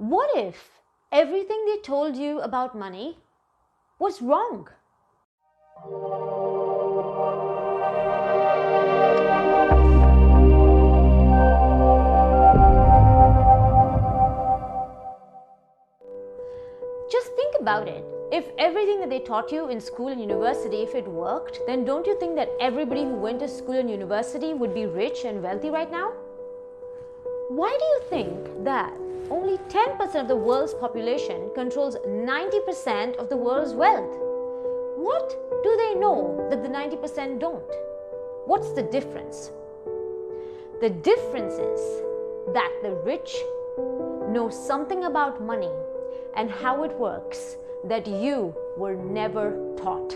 What if everything they told you about money was wrong? Just think about it. If everything that they taught you in school and university, if it worked, then don't you think that everybody who went to school and university would be rich and wealthy right now? Why do you think that only 10% of the world's population controls 90% of the world's wealth? What do they know that the 90% don't? What's the difference? The difference is that the rich know something about money and how it works that you were never taught.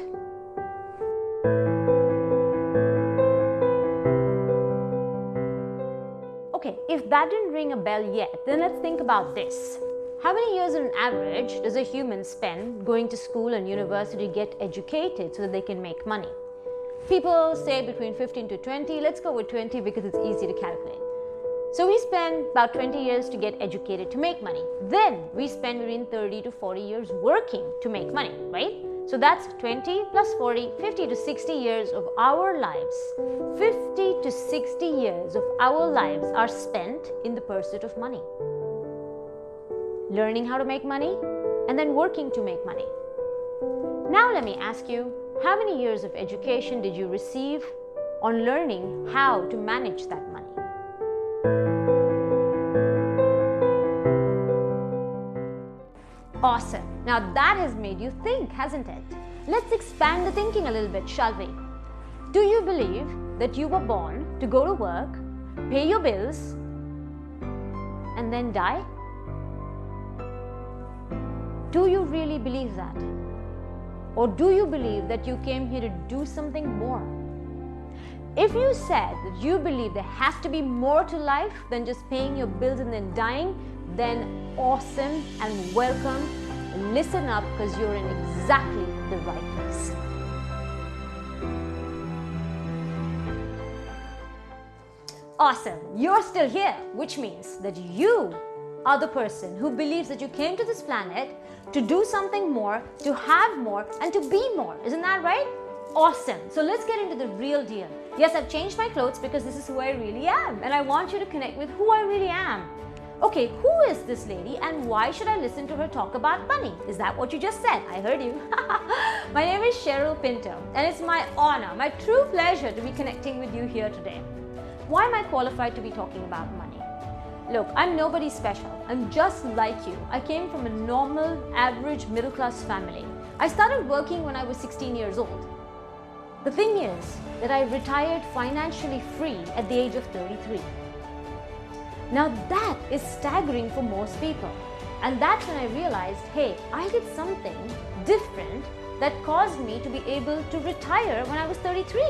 Okay, if that didn't ring a bell yet, then let's think about this. How many years on average does a human spend going to school and university to get educated so that they can make money? People say between 15 to 20. Let's go with 20 because it's easy to calculate. So we spend about 20 years to get educated to make money. Then we spend between 30 to 40 years working to make money, right? So that's 20 plus 40, 50 to 60 years of our lives. 50 to 60 years of our lives are spent in the pursuit of money. Learning how to make money and then working to make money. Now let me ask you, how many years of education did you receive on learning how to manage that money? Awesome. Now that has made you think, hasn't it? Let's expand the thinking a little bit, shall we? Do you believe that you were born to go to work, pay your bills, and then die? Do you really believe that? Or do you believe that you came here to do something more? If you said that you believe there has to be more to life than just paying your bills and then dying, then awesome and welcome. Listen up because you're in exactly the right place. Awesome, you're still here, which means that you are the person who believes that you came to this planet to do something more, to have more, and to be more. Isn't that right? Awesome. So let's get into the real deal. Yes, I've changed my clothes because this is who I really am, and I want you to connect with who I really am. Okay, who is this lady and why should I listen to her talk about money? Is that what you just said? I heard you. My name is Sheryl Pinto, and it's my honor, my true pleasure to be connecting with you here today. Why am I qualified to be talking about money? Look, I'm nobody special. I'm just like you. I came from a normal, average, middle-class family. I started working when I was 16 years old. The thing is that I retired financially free at the age of 33. Now that is staggering for most people. And that's when I realized, hey, I did something different that caused me to be able to retire when I was 33.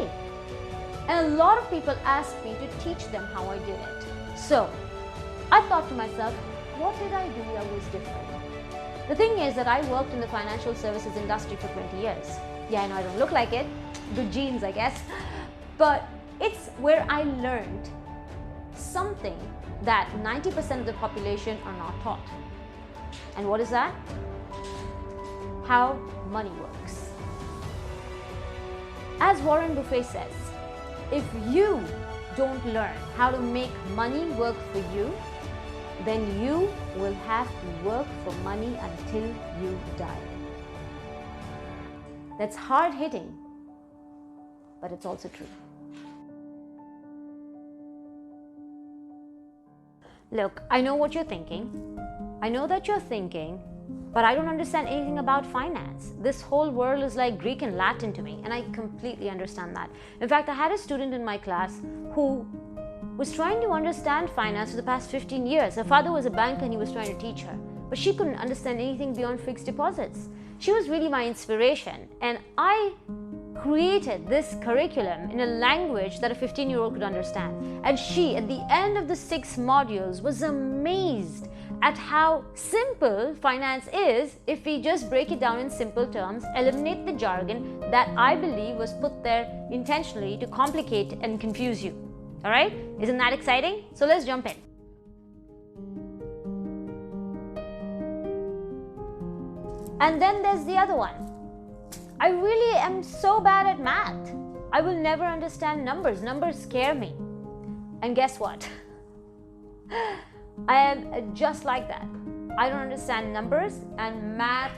And a lot of people asked me to teach them how I did it. So I thought to myself, what did I do that was different? The thing is that I worked in the financial services industry for 20 years. Yeah, I know I don't look like it. Good genes, I guess. But it's where I learned something that 90% of the population are not taught. And what is that? How money works. As Warren Buffett says, if you don't learn how to make money work for you, then you will have to work for money until you die. That's hard hitting, but it's also true. Look, I know what you're thinking. I know that you're thinking, but I don't understand anything about finance. This whole world is like Greek and Latin to me, and I completely understand that. In fact, I had a student in my class who was trying to understand finance for the past 15 years. Her father was a banker and he was trying to teach her, but she couldn't understand anything beyond fixed deposits. She was really my inspiration, and I created this curriculum in a language that a 15-year-old could understand. And she, at the end of the 6 modules, was amazed at how simple finance is if we just break it down in simple terms, eliminate the jargon that I believe was put there intentionally to complicate and confuse you. All right? Isn't that exciting? So let's jump in. And then there's the other one. I really am so bad at math. I will never understand numbers. Numbers scare me. And guess what? I am just like that. I don't understand numbers, and math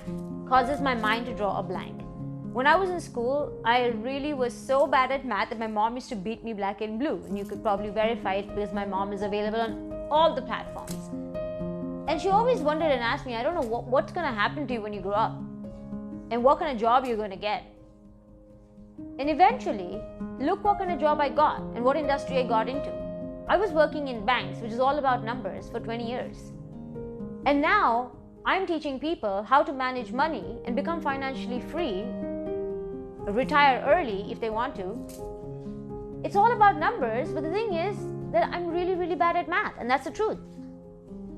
causes my mind to draw a blank. When I was in school, I really was so bad at math that my mom used to beat me black and blue. And you could probably verify it because my mom is available on all the platforms. And she always wondered and asked me, I don't know what's going to happen to you when you grow up and what kind of job you're going to get. And eventually, look what kind of job I got and what industry I got into. I was working in banks, which is all about numbers, for 20 years. And now I'm teaching people how to manage money and become financially free, retire early if they want to. It's all about numbers, but the thing is that I'm really, really bad at math, and that's the truth.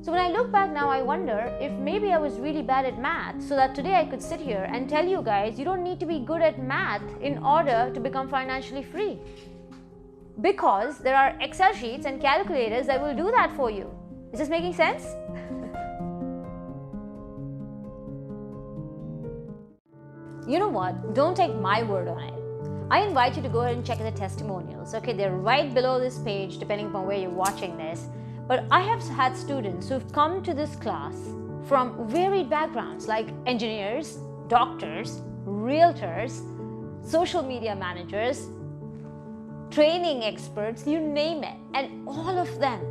So when I look back now, I wonder if maybe I was really bad at math so that today I could sit here and tell you guys you don't need to be good at math in order to become financially free. Because there are Excel sheets and calculators that will do that for you. Is this making sense? You know what? Don't take my word on it. I invite you to go ahead and check the testimonials. Okay, they're right below this page depending upon where you're watching this. But I have had students who've come to this class from varied backgrounds like engineers, doctors, realtors, social media managers, training experts, you name it. And all of them,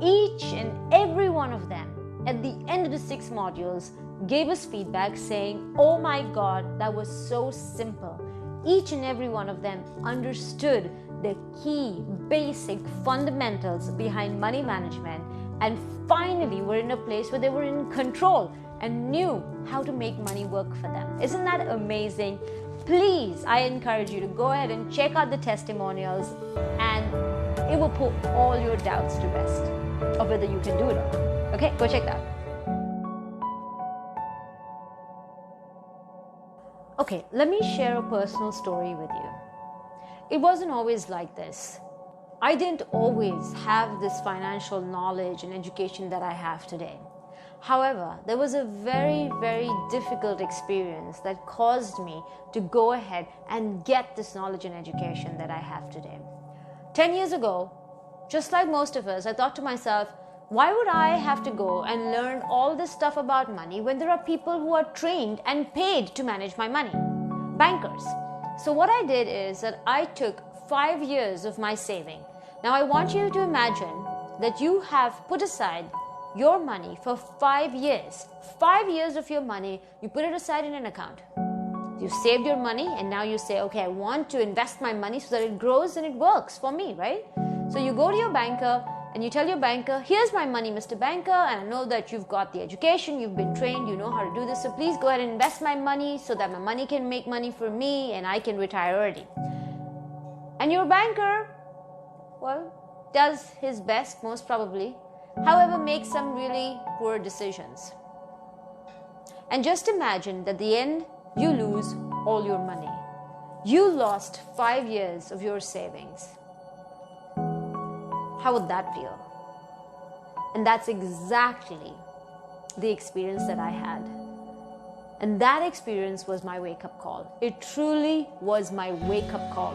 each and every one of them, at the end of the 6 modules, gave us feedback saying, oh my God, that was so simple. Each and every one of them understood the key, basic fundamentals behind money management, and finally were in a place where they were in control and knew how to make money work for them. Isn't that amazing? Please, I encourage you to go ahead and check out the testimonials, and it will put all your doubts to rest of whether you can do it or not. Okay, go check that out. Okay, let me share a personal story with you. It wasn't always like this. I didn't always have this financial knowledge and education that I have today. However, there was a very, very difficult experience that caused me to go ahead and get this knowledge and education that I have today. 10 years ago, just like most of us, I thought to myself, why would I have to go and learn all this stuff about money when there are people who are trained and paid to manage my money? Bankers. So what I did is that I took 5 years of my saving. Now I want you to imagine that you have put aside your money for 5 years. 5 years of your money, you put it aside in an account. You saved your money and now you say, okay, I want to invest my money so that it grows and it works for me, right? So you go to your banker and you tell your banker, here's my money, Mr. Banker, and I know that you've got the education, you've been trained, you know how to do this, so please go ahead and invest my money so that my money can make money for me and I can retire early. And your banker, well, does his best, most probably, however, makes some really poor decisions. And just imagine that at the end, you lose all your money. You lost 5 years of your savings. How would that feel? And that's exactly the experience that I had. And that experience was my wake-up call. It truly was my wake-up call.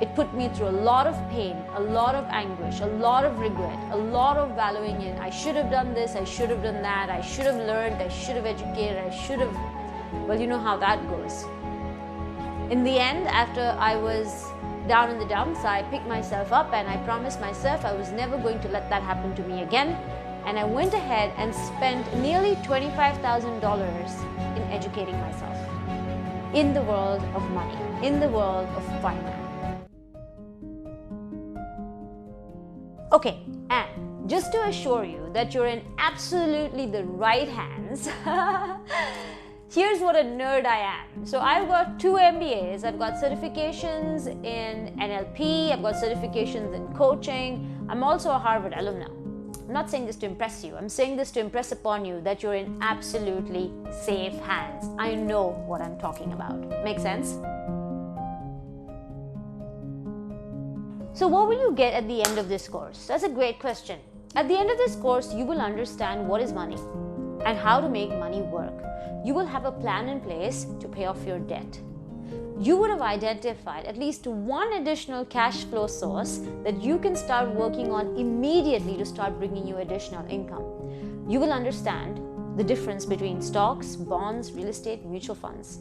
It put me through a lot of pain, a lot of anguish, a lot of regret, a lot of valuing in. I should have done this, I should have done that, I should have learned, I should have educated, I should have... Well, you know how that goes. In the end, after I was down in the dumps, I picked myself up and I promised myself I was never going to let that happen to me again. And I went ahead and spent nearly $25,000 in educating myself in the world of money, in the world of finance. Okay, and just to assure you that you're in absolutely the right hands, here's what a nerd I am. So I've got 2 MBAs, I've got certifications in NLP, I've got certifications in coaching. I'm also a Harvard alumna. I'm not saying this to impress you, I'm saying this to impress upon you that you're in absolutely safe hands. I know what I'm talking about. Make sense? So what will you get at the end of this course? That's a great question. At the end of this course, you will understand what is money, and how to make money work. You will have a plan in place to pay off your debt. You would have identified at least one additional cash flow source that you can start working on immediately to start bringing you additional income. You will understand the difference between stocks, bonds, real estate, mutual funds.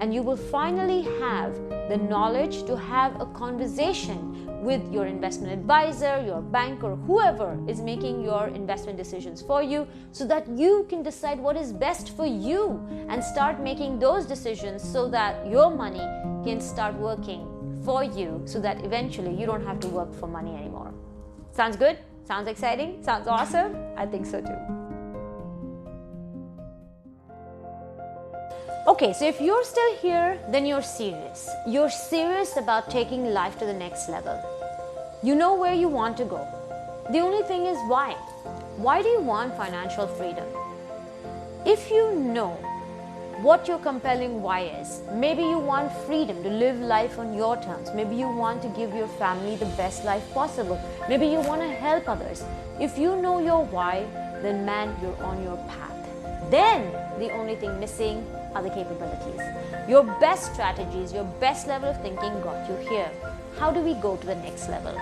And you will finally have the knowledge to have a conversation with your investment advisor, your banker, whoever is making your investment decisions for you, so that you can decide what is best for you and start making those decisions so that your money can start working for you, so that eventually you don't have to work for money anymore. Sounds good? Sounds exciting? Sounds awesome? I think so too. Okay, so if you're still here, then you're serious. You're serious about taking life to the next level. You know where you want to go. The only thing is why. Why do you want financial freedom? If you know what your compelling why is, maybe you want freedom to live life on your terms. Maybe you want to give your family the best life possible. Maybe you want to help others. If you know your why, then man, you're on your path. Then the only thing missing are the capabilities. Your best strategies, your best level of thinking got you here. How do we go to the next level?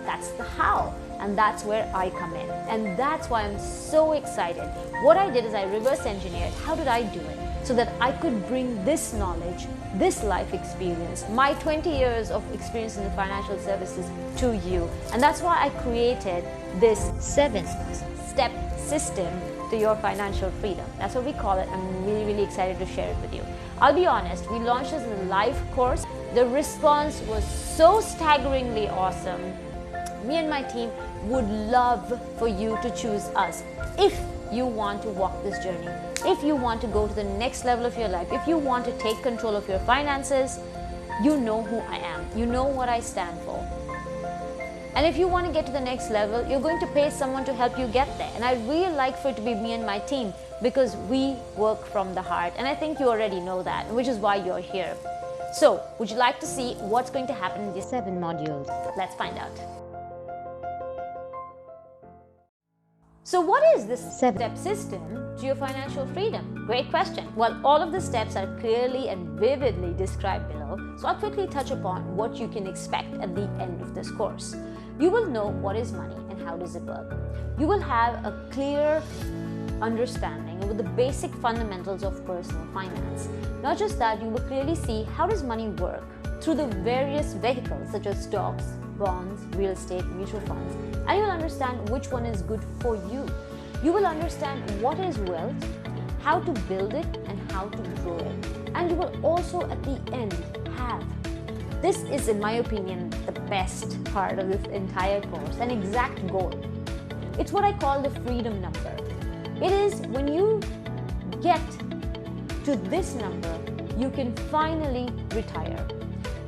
That's the how, and that's where I come in. And that's why I'm so excited. What I did is I reverse engineered. How did I do it? So that I could bring this knowledge, this life experience, my 20 years of experience in the financial services to you. And that's why I created this 7-step system to your financial freedom. That's what we call it. I'm really, really excited to share it with you. I'll be honest, we launched this as a live course. The response was so staggeringly awesome. Me and my team would love for you to choose us if you want to walk this journey, if you want to go to the next level of your life, if you want to take control of your finances. You know who I am. You know what I stand for. And if you want to get to the next level, you're going to pay someone to help you get there. And I'd really like for it to be me and my team, because we work from the heart. And I think you already know that, which is why you're here. So, would you like to see what's going to happen in these 7 modules? Let's find out. So what is this 7-step system to your financial freedom? Great question. Well, all of the steps are clearly and vividly described below. So I'll quickly touch upon what you can expect at the end of this course. You will know what is money and how does it work. You will have a clear understanding of the basic fundamentals of personal finance. Not just that, you will clearly see how does money work through the various vehicles such as stocks, bonds, real estate, mutual funds, and you will understand which one is good for you. You will understand what is wealth, how to build it, and how to grow it. And you will also at the end have, this is in my opinion the best part of this entire course, an exact goal. It's what I call the freedom number. It is when you get to this number, you can finally retire.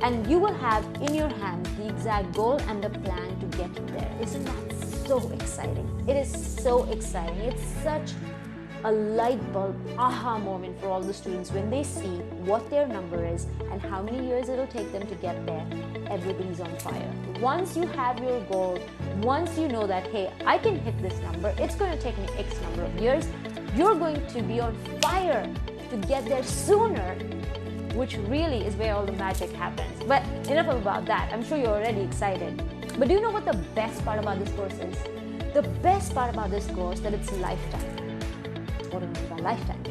And you will have in your hands the exact goal and the plan to get there. Isn't that so exciting? It is so exciting. It's such a light bulb aha moment for all the students when they see what their number is and how many years it'll take them to get there. Everybody's on fire. Once you have your goal, once you know that, hey, I can hit this number, it's going to take me X number of years, you're going to be on fire to get there sooner, which really is where all the magic happens. But enough about that. I'm sure you're already excited. But do you know what the best part about this course is? The best part about this course is that it's lifetime. What do I mean by lifetime?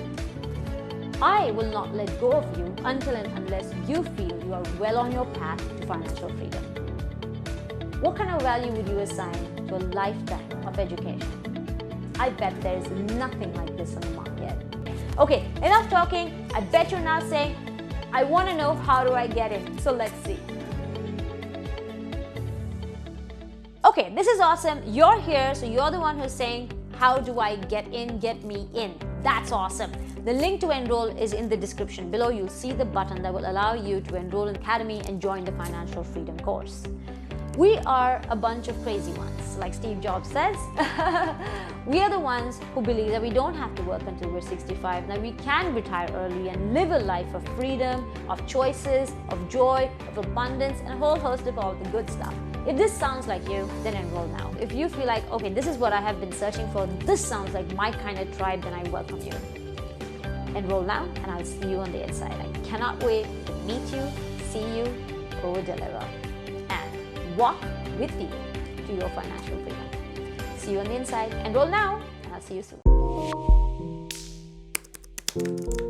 I will not let go of you until and unless you feel you are well on your path to financial freedom. What kind of value would you assign to a lifetime of education? I bet there is nothing like this on the market. Okay, enough talking. I bet you're now saying, I want to know how do I get in. So let's see. Okay, this is awesome. You're here, so you're the one who's saying, how do I get in, get me in? That's awesome. The link to enroll is in the description below. You'll see the button that will allow you to enroll in Academy and join the Financial Freedom course. We are a bunch of crazy ones, like Steve Jobs says. We are the ones who believe that we don't have to work until we're 65, that we can retire early and live a life of freedom, of choices, of joy, of abundance, and a whole host of all the good stuff. If this sounds like you, then enroll now. If you feel like, okay, this is what I have been searching for, this sounds like my kind of tribe, then I welcome you. Enroll now, and I'll see you on the inside. I cannot wait to meet you, see you, over-deliver, and walk with you to your financial freedom. See you on the inside. Enroll now, and I'll see you soon.